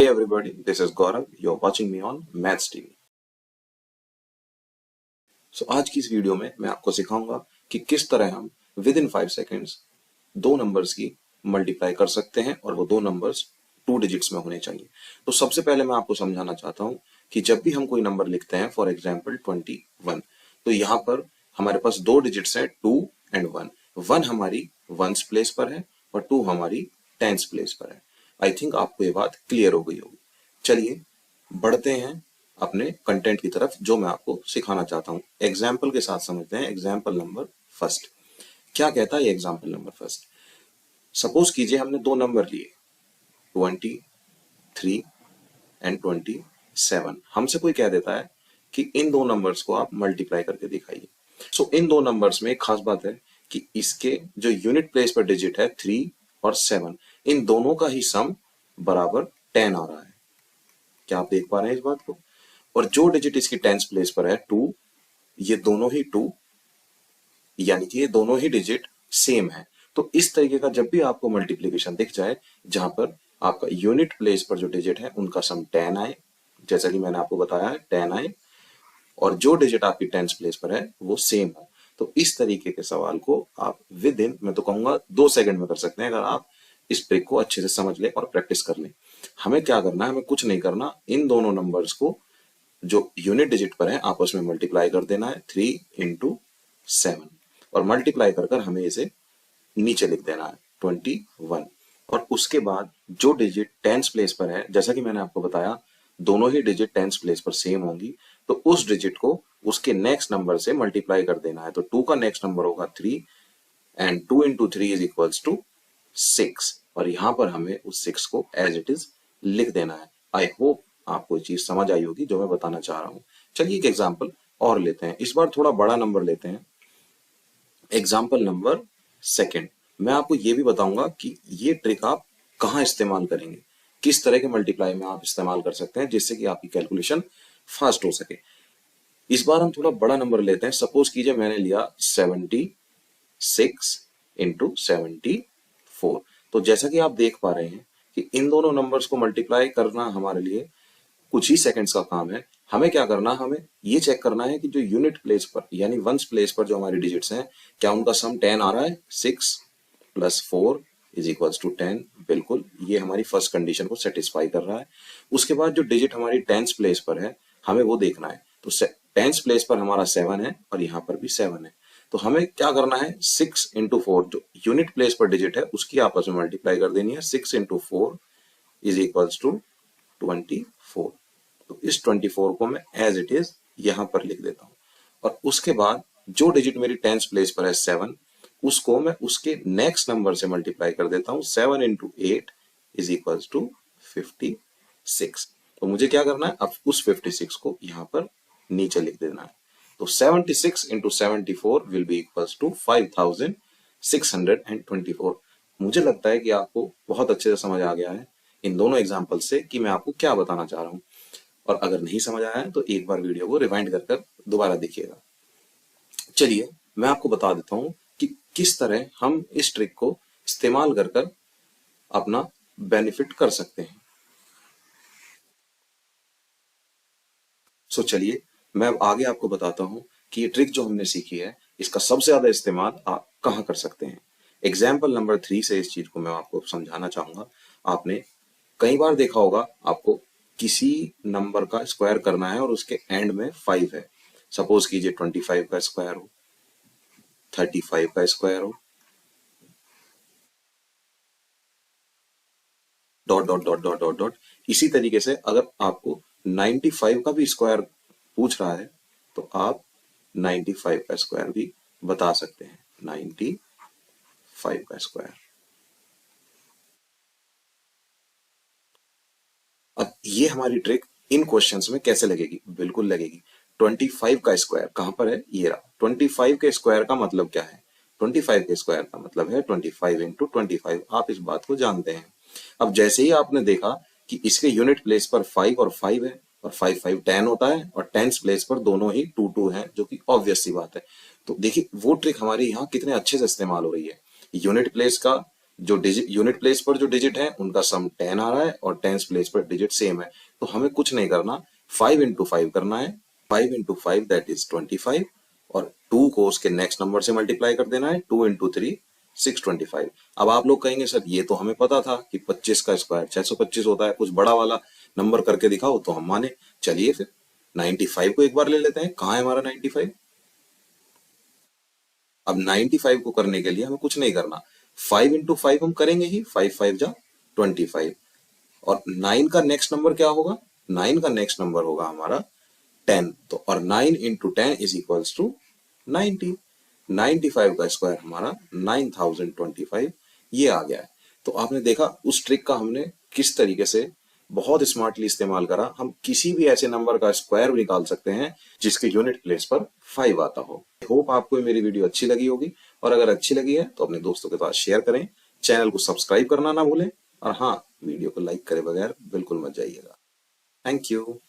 everybody, this is Gaurav. You're watching me on Maths TV. So आज की इस video में मैं आपको सिखाऊंगा कि किस तरह हम विद इन 5 सेकेंड्स दो नंबर्स की मल्टीप्लाई कर सकते हैं और वो दो नंबर्स 2 डिजिट्स में होने चाहिए। तो सबसे पहले मैं आपको समझाना चाहता हूं कि जब भी हम कोई नंबर लिखते हैं, फॉर एग्जाम्पल 21, तो यहाँ पर हमारे पास 2 डिजिट्स हैं 2 एंड 1। 1 हमारी वंस प्लेस पर है और 2 हमारी टेंस प्लेस पर है। आई थिंक आपको ये बात क्लियर हो गई होगी। चलिए बढ़ते हैं अपने कंटेंट की तरफ, जो मैं आपको सिखाना चाहता हूं। एग्जाम्पल के साथ समझते हैं। एग्जाम्पल नंबर फर्स्ट क्या कहता है? एग्जाम्पल नंबर फर्स्ट, सपोज कीजिए हमने दो नंबर लिए 23 एंड 27। हमसे कोई कह देता है कि इन दो नंबर्स को आप मल्टीप्लाई करके दिखाइए। सो इन दो नंबर्स में एक खास बात है कि इसके जो यूनिट प्लेस पर डिजिट है 3 और 7, इन दोनों का ही सम बराबर 10 आ रहा है। क्या आप देख पा रहे हैं इस बात को? और जो डिजिट इसकी टेंस प्लेस पर है 2, ये दोनों ही 2, यानी कि ये दोनों ही डिजिट सेम है। तो इस तरीके का जब भी आपको मल्टीप्लीकेशन दिख जाए जहां पर आपका यूनिट प्लेस पर जो डिजिट है उनका सम 10 आए, जैसा कि मैंने आपको बताया है 10 आए, और जो डिजिट आपकी टेंस प्लेस पर है वो सेम हो, तो इस तरीके के सवाल को आप विद इन, मैं तो कहूंगा 2 सेकंड में कर सकते हैं, अगर आप इस ट्रिक को अच्छे से समझ लें और प्रैक्टिस कर लें। हमें क्या करना है? हमें कुछ नहीं करना, इन दोनों नंबर्स को जो यूनिट डिजिट पर है आपस में मल्टीप्लाई कर देना है 3 इंटू 7, और मल्टीप्लाई कर कर हमें इसे नीचे लिख देना है 21। और उसके बाद जो डिजिट टेंस प्लेस पर है, जैसा कि मैंने आपको बताया दोनों ही डिजिट टेंस प्लेस पर सेम होंगी, तो उस डिजिट को उसके नेक्स्ट नंबर से मल्टीप्लाई कर देना है। तो 2 का नेक्स्ट नंबर होगा 3 and 2 into 3 is equals to 6, और यहां पर हमें उस 6 को एज इट इज लिख देना है। आई होप आपको ये चीज समझ आई होगी जो मैं बताना चाह रहा हूं। चलिए एक एग्जांपल और लेते हैं, इस बार थोड़ा बड़ा नंबर लेते हैं। एग्जांपल नंबर सेकंड, मैं आपको ये भी बताऊंगा कि ये ट्रिक आप कहां इस्तेमाल करेंगे, किस तरह के मल्टीप्लाई में आप इस्तेमाल कर सकते हैं जिससे कि आपकी कैलकुलेशन फास्ट हो सके। इस बार हम थोड़ा बड़ा नंबर लेते हैं। सपोज कीजिए मैंने लिया 76 इंटू 74। तो जैसा कि आप देख पा रहे हैं कि इन दोनों नंबर्स को मल्टीप्लाई करना हमारे लिए कुछ ही सेकंड्स का काम है। हमें क्या करना है? हमें ये चेक करना है कि जो यूनिट प्लेस पर यानी वंस प्लेस पर जो हमारी डिजिट्स हैं, क्या उनका सम 10 आ रहा है? 6 प्लस 4 इज इक्वल्स टू 10। बिल्कुल, ये हमारी फर्स्ट कंडीशन को सेटिस्फाई कर रहा है। उसके बाद जो डिजिट हमारी टेंस प्लेस पर है हमें वो देखना है। तो टेंस प्लेस पर हमारा 7 है और यहाँ पर भी 7 है। तो हमें क्या करना है? 6 इंटू 4 जो यूनिट प्लेस पर डिजिट है उसकी आपस में मल्टीप्लाई कर देनी है। 6 इंटू 4 इज इक्वल्स टू 24। तो इस 24 को मैं एज इट इज यहां पर लिख देता हूं, और उसके बाद जो डिजिट मेरी टेंस प्लेस पर है 7, उसको मैं उसके नेक्स्ट नंबर से मल्टीप्लाई कर देता हूं। 7 इंटू 8 इज इक्वल्स टू 56। तो मुझे क्या करना है? अब उस 56 को यहां पर नीचे लिख देना है। तो 76 into 74 will be equals to 5624। मुझे लगता है कि आपको बहुत अच्छे से समझ आ गया है इन दोनों एग्जाम्पल से कि मैं आपको क्या बताना चाह रहा हूं। और अगर नहीं समझ आया है तो एक बार वीडियो को रिवाइंड कर दोबारा देखिएगा। चलिए मैं आपको बता देता हूं कि किस तरह हम इस ट्रिक को इस्तेमाल कर अपना बेनिफिट कर सकते हैं। सो चलिए मैं अब आगे आपको बताता हूं कि ये ट्रिक जो हमने सीखी है इसका सबसे ज्यादा इस्तेमाल आप कहां कर सकते हैं। एग्जाम्पल नंबर 3 से इस चीज को मैं आपको समझाना चाहूंगा। आपने कई बार देखा होगा, आपको किसी नंबर का स्क्वायर करना है और उसके एंड में 5 है। सपोज कीजिए 25 का स्क्वायर हो, 35 का स्क्वायर हो, dot dot dot dot dot dot. इसी तरीके से अगर आपको 95 का भी स्क्वायर पूछ रहा है तो आप 95 का स्क्वायर भी बता सकते हैं। 95 का स्क्वायर। अब ये हमारी ट्रिक इन क्वेश्चंस में कैसे लगेगी? बिल्कुल लगेगी। 25 का स्क्वायर कहां पर है? ये रहा। 25 के स्क्वायर का मतलब क्या है? 25 के स्क्वायर का मतलब है 25 इंटू 25। आप इस बात को जानते हैं। अब जैसे ही आपने देखा कि इसके यूनिट प्लेस पर 5 और 5 है, और 5 5 10 होता है, और टेंस प्लेस पर दोनों ही 2 2 है, जो कि ऑब्वियस सी बात है। तो देखिए वो ट्रिक हमारी यहाँ कितने अच्छे से इस्तेमाल हो रही है। यूनिट प्लेस का जो डिजिट यूनिट प्लेस पर जो डिजिट है उनका सम 10 आ रहा है और टेंस प्लेस पर डिजिट सेम है, तो हमें कुछ नहीं करना, 5 इंटू 5 करना है। 5 इंटू 5 दैट इज 25, और 2 को उसके नेक्स्ट नंबर से मल्टीप्लाई कर देना है, 2 इंटू 3 625। अब आप लोग कहेंगे सर ये तो हमें पता था कि 25 का स्क्वायर 625 होता है, कुछ बड़ा वाला नंबर करके दिखाओ तो हम माने। चलिए फिर 95 को एक बार ले लेते हैं, कहाँ है हमारा 95। अब 95 को करने के लिए हमें कुछ नहीं करना, 5 इंटू 5 हम करेंगे ही, 5 5 जा 25, और 9 का नेक्स्ट नंबर क्या होगा, 9 का नेक्स्ट नंबर होगा हमारा 10, तो और 9 इंटू 10 इज इक्वल्स टू 90। 95 का स्क्वायर हमारा 9025, ये आ गया है। तो आपने देखा उस ट्रिक का हमने किस तरीके से बहुत स्मार्टली इस्तेमाल करा। हम किसी भी ऐसे नंबर का स्क्वायर भी निकाल सकते हैं जिसके यूनिट प्लेस पर 5 आता हो। होप आपको मेरी वीडियो अच्छी लगी होगी, और अगर अच्छी लगी है तो अपने दोस्तों के साथ शेयर करें, चैनल को सब्सक्राइब करना ना भूलें, और हाँ, वीडियो को लाइक करे बगैर बिल्कुल मत जाइएगा। Thank you.